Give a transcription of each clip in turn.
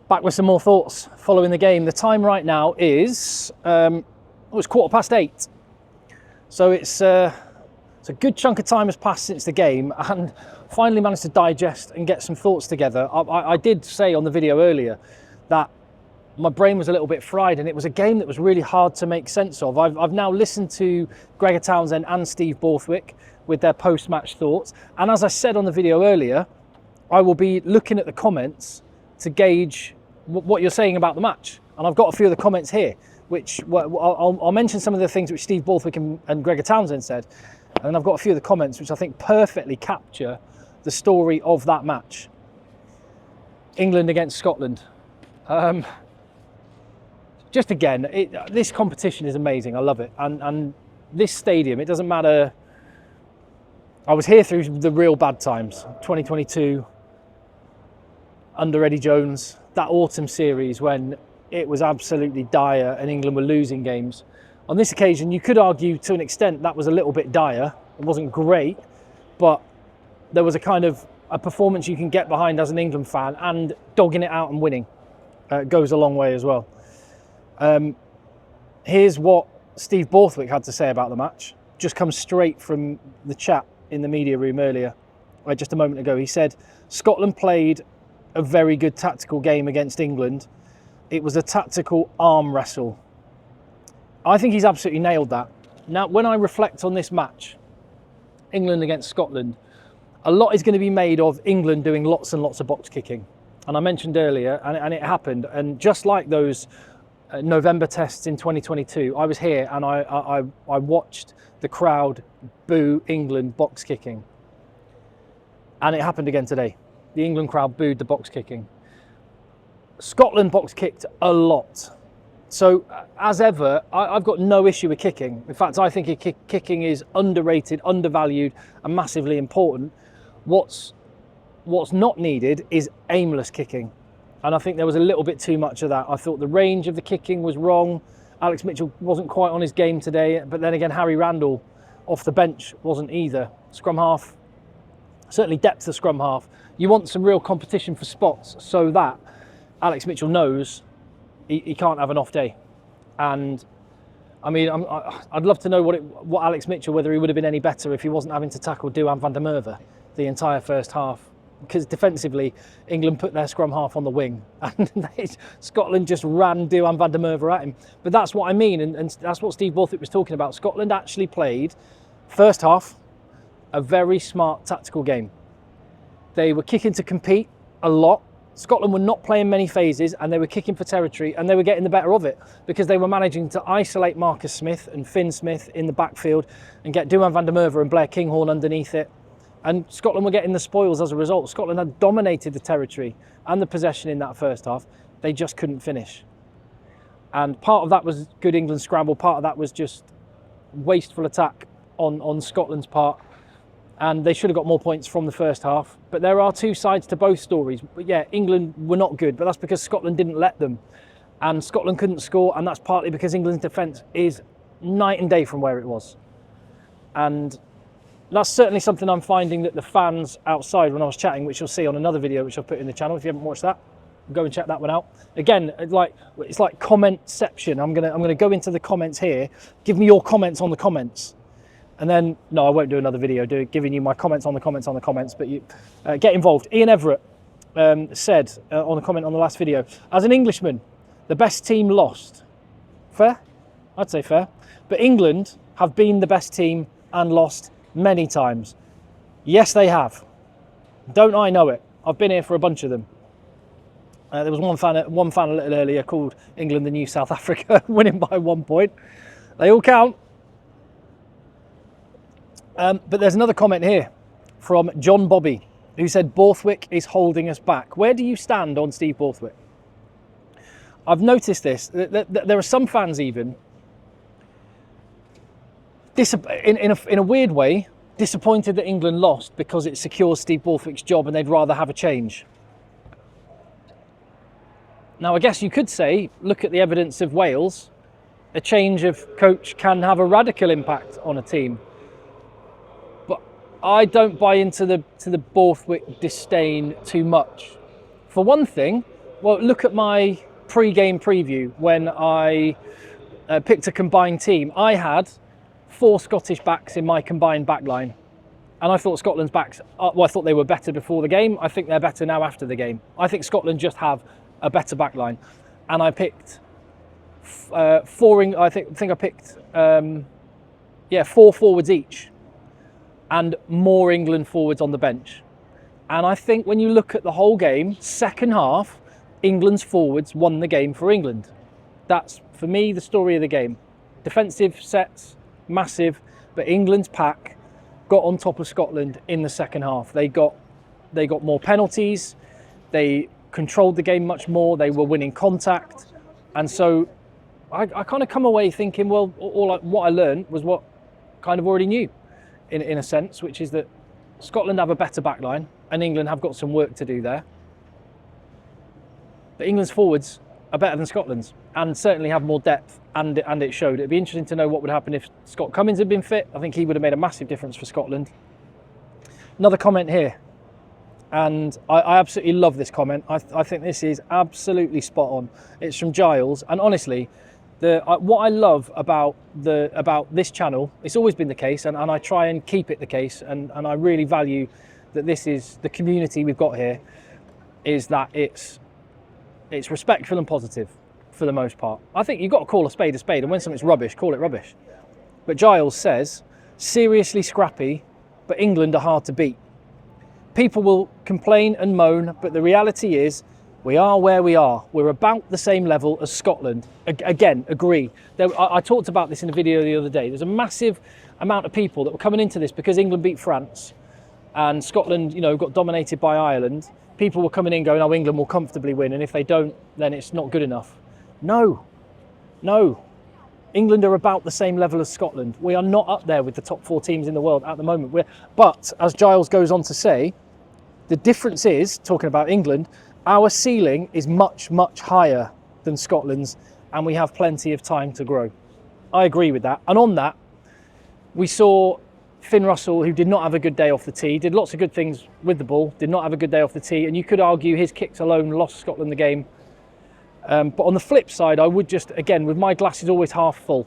Back with some more thoughts following the game. The time right now is it's 8:15. So it's a good chunk of time has passed since the game, and finally managed to digest and get some thoughts together. I did say on the video earlier that my brain was a little bit fried, and it was a game that was really hard to make sense of. I've now listened to Gregor Townsend and Steve Borthwick with their post-match thoughts, and as I said on the video earlier, I will be looking at the comments to gauge what you're saying about the match. And I've got a few of the comments here, which I'll mention some of the things which Steve Borthwick and Gregor Townsend said, and then I've got a few of the comments which I think perfectly capture the story of that match. England against Scotland. Just again, this competition is amazing. I love it. And this stadium, it doesn't matter. I was here through the real bad times, 2022, under Eddie Jones, that autumn series when it was absolutely dire and England were losing games. On this occasion, you could argue to an extent that was a little bit dire. It wasn't great, but there was a kind of a performance you can get behind as an England fan, and dogging it out and winning goes a long way as well. Here's what Steve Borthwick had to say about the match. Just comes straight from the chat in the media room earlier, just a moment ago. He said, Scotland played a very good tactical game against England. It was a tactical arm wrestle. I think he's absolutely nailed that. Now, when I reflect on this match, England against Scotland, a lot is going to be made of England doing lots and lots of box kicking. And I mentioned earlier, and it happened. And just like those November tests in 2022, I was here and I watched the crowd boo England box kicking. And it happened again today. The England crowd booed the box kicking. Scotland box kicked a lot. So as ever, I've got no issue with kicking. In fact, I think kicking is underrated, undervalued, and massively important. What's not needed is aimless kicking. And I think there was a little bit too much of that. I thought the range of the kicking was wrong. Alex Mitchell wasn't quite on his game today, but then again, Harry Randall off the bench wasn't either. Scrum half, certainly depth of scrum half. You want some real competition for spots so that Alex Mitchell knows he can't have an off day. And I mean, I'd love to know what Alex Mitchell, whether he would have been any better if he wasn't having to tackle Duhan van der Merwe the entire first half. Because defensively, England put their scrum half on the wing, and Scotland just ran Duhan van der Merwe at him. But that's what I mean, and that's what Steve Borthwick was talking about. Scotland actually played, first half, a very smart tactical game. They were kicking to compete a lot. Scotland were not playing many phases, and they were kicking for territory, and they were getting the better of it because they were managing to isolate Marcus Smith and Finn Smith in the backfield and get Duhan van der Merwe and Blair Kinghorn underneath it. And Scotland were getting the spoils as a result. Scotland had dominated the territory and the possession in that first half. They just couldn't finish. And part of that was good England scramble. Part of that was just wasteful attack on Scotland's part. And they should have got more points from the first half. But there are two sides to both stories. But yeah, England were not good, but that's because Scotland didn't let them. And Scotland couldn't score, and that's partly because England's defence is night and day from where it was. And that's certainly something I'm finding that the fans outside, when I was chatting, which you'll see on another video which I'll put in the channel if you haven't watched that, go and check that one out. Again, it's like comment-ception. I'm gonna go into the comments here. Give me your comments on the comments, and then no, I won't do another video giving you my comments on the comments on the comments. But you get involved. Ian Everett said on a comment on the last video, as an Englishman, the best team lost. Fair? I'd say fair. But England have been the best team and lost many times. Yes, they have. Don't I know it? I've been here for a bunch of them. There was one fan a little earlier called England the new South Africa, winning by 1 point. They all count. But there's another comment here from John Bobby, who said Borthwick is holding us back. Where do you stand on Steve Borthwick? I've noticed this. There are some fans even, in a weird way, disappointed that England lost because it secures Steve Borthwick's job and they'd rather have a change. Now, I guess you could say, look at the evidence of Wales. A change of coach can have a radical impact on a team. But I don't buy into the Borthwick disdain too much. For one thing, Well, look at my pre-game preview when I picked a combined team. I had 4 Scottish backs in my combined backline, and I thought Scotland's backs, well, I thought they were better before the game. I think they're better now after the game. I think Scotland just have a better backline, and I picked 4. I think I picked 4 forwards each, and more England forwards on the bench. And I think when you look at the whole game, second half, England's forwards won the game for England. That's, for me, the story of the game. Defensive sets, massive, but England's pack got on top of Scotland in the second half. They got more penalties, they controlled the game much more, they were winning contact. And so I kind of come away thinking, well, what I learned was what kind of already knew, in a sense, which is that Scotland have a better backline and England have got some work to do there. But England's forwards are better than Scotland's and certainly have more depth, and it showed. It'd be interesting to know what would happen if Scott Cummins had been fit. I think he would have made a massive difference for Scotland. Another comment here, and I absolutely love this comment. I think this is absolutely spot on. It's from Giles, and honestly, what I love about this channel, it's always been the case, and I try and keep it the case, and I really value that this is the community we've got here, is that it's respectful and positive for the most part. I think you've got to call a spade, and when something's rubbish, call it rubbish. But Giles says, seriously scrappy, but England are hard to beat. People will complain and moan, but the reality is we are where we are. We're about the same level as Scotland. Again, agree. I talked about this in a video the other day. There's a massive amount of people that were coming into this because England beat France and Scotland, got dominated by Ireland. People were coming in going, oh, England will comfortably win, and if they don't, then it's not good enough. No. England are about the same level as Scotland. We are not up there with the top 4 teams in the world at the moment. But as Giles goes on to say, the difference is, talking about England, our ceiling is much, much higher than Scotland's, and we have plenty of time to grow. I agree with that. And on that, we saw Finn Russell, who did not have a good day off the tee, did lots of good things with the ball, did not have a good day off the tee, and you could argue his kicks alone lost Scotland the game. But on the flip side, I would just, again, with my glasses always half full,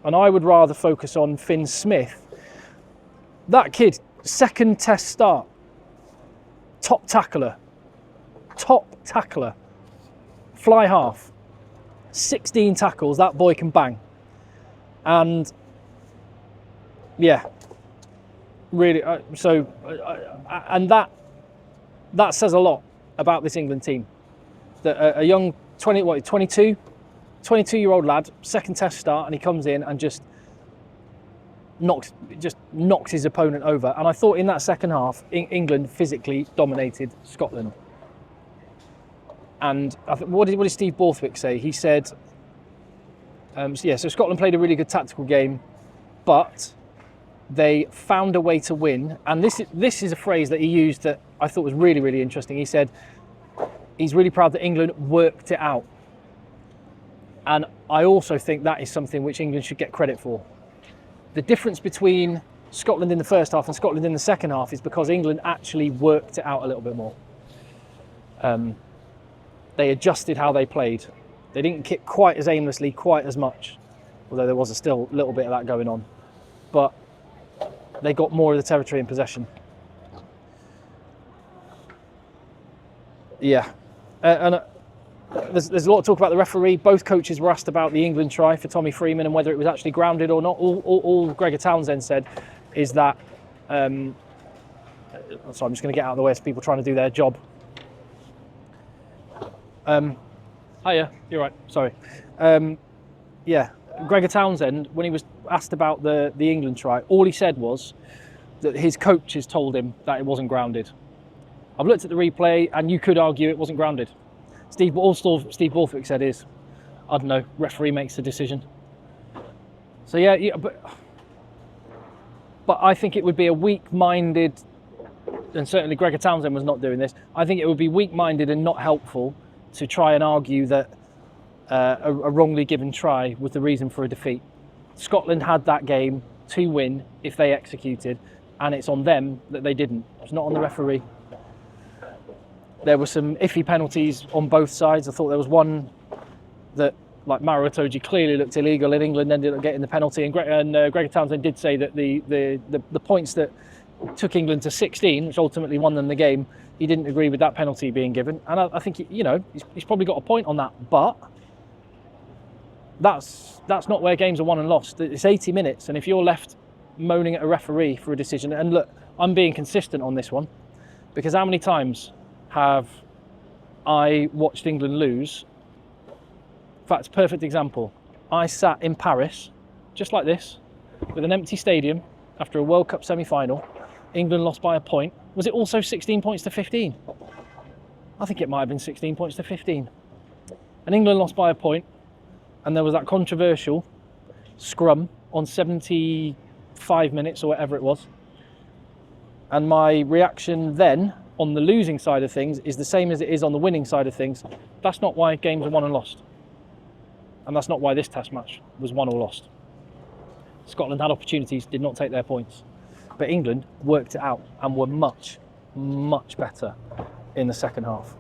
and I would rather focus on Finn Smith. That kid, second test start, top tackler, fly half, 16 tackles, that boy can bang. And yeah, really, and that says a lot about this England team. That a young 22-year-old lad, second test start, and he comes in and just knocks his opponent over. And I thought in that second half, England physically dominated Scotland. And I think, what did Steve Borthwick say? He said, so Scotland played a really good tactical game, but they found a way to win. And this is a phrase that he used that I thought was really, really interesting. He said he's really proud that England worked it out. And I also think that is something which England should get credit for. The difference between Scotland in the first half and Scotland in the second half is because England actually worked it out a little bit more. They adjusted how they played. They didn't kick quite as aimlessly, quite as much, although there was still a little bit of that going on. But they got more of the territory in possession. Yeah. And there's a lot of talk about the referee. Both coaches were asked about the England try for Tommy Freeman and whether it was actually grounded or not. All Gregor Townsend said is that... so I'm just going to get out of the way of people trying to do their job. Hiya, you're right, sorry. Gregor Townsend, when he was asked about the England try, all he said was that his coaches told him that it wasn't grounded. I've looked at the replay and you could argue it wasn't grounded. Steve Borthwick said is, I don't know, referee makes the decision. So but I think it would be a weak-minded, and certainly Gregor Townsend was not doing this, I think it would be weak-minded and not helpful to try and argue that a wrongly given try was the reason for a defeat. Scotland had that game to win if they executed, and it's on them that they didn't. It's not on the referee. There were some iffy penalties on both sides. I thought there was one that, like Maro Itoje, clearly looked illegal, and England ended up getting the penalty. And Gregor Townsend did say that the points that took England to 16, which ultimately won them the game, he didn't agree with that penalty being given. And I think, you know, he's probably got a point on that. But that's not where games are won and lost. It's 80 minutes, and if you're left moaning at a referee for a decision, and look, I'm being consistent on this one, because how many times have I watched England lose? In fact, perfect example. I sat in Paris, just like this, with an empty stadium after a World Cup semi-final. England lost by a point. Was it also 16 points to 15? I think it might have been 16 points to 15. And England lost by a point, and there was that controversial scrum on 75 minutes or whatever it was. And my reaction then on the losing side of things is the same as it is on the winning side of things. That's not why games are won and lost. And that's not why this test match was won or lost. Scotland had opportunities, did not take their points. But England worked it out and were much, much better in the second half.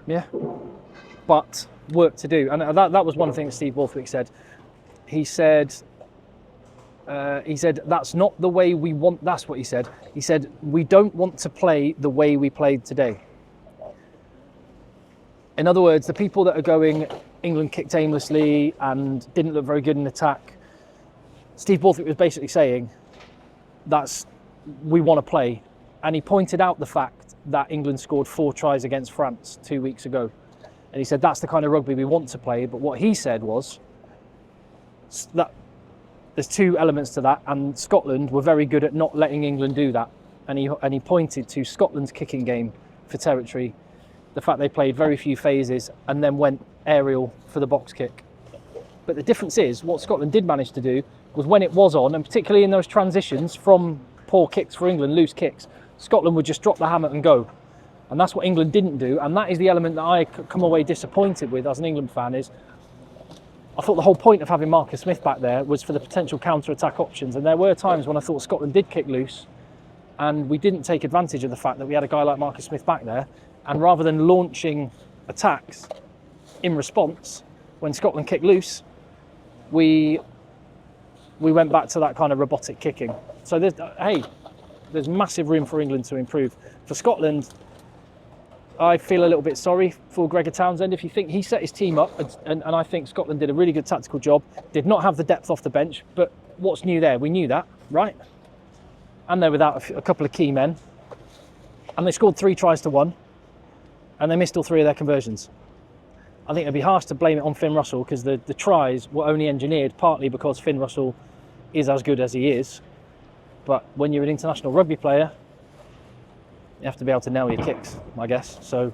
Yeah, but work to do. And that was one thing that Steve Borthwick said. He said, that's not the way we want, that's what he said. He said, we don't want to play the way we played today. In other words, the people that are going, England kicked aimlessly and didn't look very good in attack, Steve Borthwick was basically saying, we want to play. And he pointed out the fact that England scored 4 tries against France 2 weeks ago. And he said, that's the kind of rugby we want to play. But what he said was that there's 2 elements to that, and Scotland were very good at not letting England do that. And he pointed to Scotland's kicking game for territory, the fact they played very few phases and then went aerial for the box kick. But the difference is, what Scotland did manage to do was when it was on, and particularly in those transitions from poor kicks for England, loose kicks, Scotland would just drop the hammer and go. And that's what England didn't do, and that is the element that I come away disappointed with as an England fan. Is I thought the whole point of having Marcus Smith back there was for the potential counter-attack options, and there were times when I thought Scotland did kick loose and we didn't take advantage of the fact that we had a guy like Marcus Smith back there, and rather than launching attacks in response when Scotland kicked loose, we went back to that kind of robotic kicking. So there's massive room for England to improve. For Scotland, I feel a little bit sorry for Gregor Townsend. If you think he set his team up, and I think Scotland did a really good tactical job, did not have the depth off the bench, but what's new there? We knew that, right? And they're without a couple of key men. And they scored 3 tries to 1, and they missed all 3 of their conversions. I think it'd be harsh to blame it on Finn Russell, because the tries were only engineered partly because Finn Russell is as good as he is. But when you're an international rugby player, you have to be able to nail your kicks, I guess. So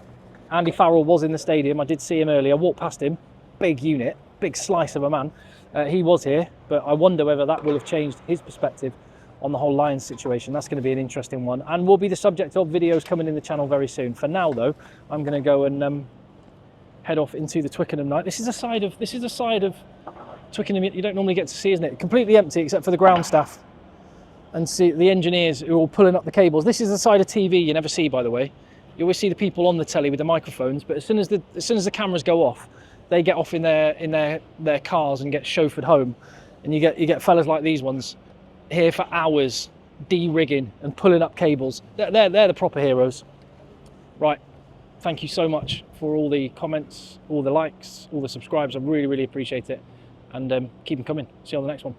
Andy Farrell was in the stadium. I did see him earlier. I walked past him. Big unit, big slice of a man. He was here, but I wonder whether that will have changed his perspective on the whole Lions situation. That's going to be an interesting one, and will be the subject of videos coming in the channel very soon. For now, though, I'm going to go and head off into the Twickenham night. This is a side of Twickenham you don't normally get to see, isn't it? Completely empty except for the ground staff and see the engineers who are all pulling up the cables. This is the side of TV you never see, by the way. You always see the people on the telly with the microphones, but as soon as the cameras go off, they get off in their cars and get chauffeured home, and you get fellas like these ones here for hours de-rigging and pulling up cables. They're the proper heroes. Right, thank you so much for all the comments, all the likes, all the subscribes. I really, really appreciate it, and keep them coming. See you on the next one.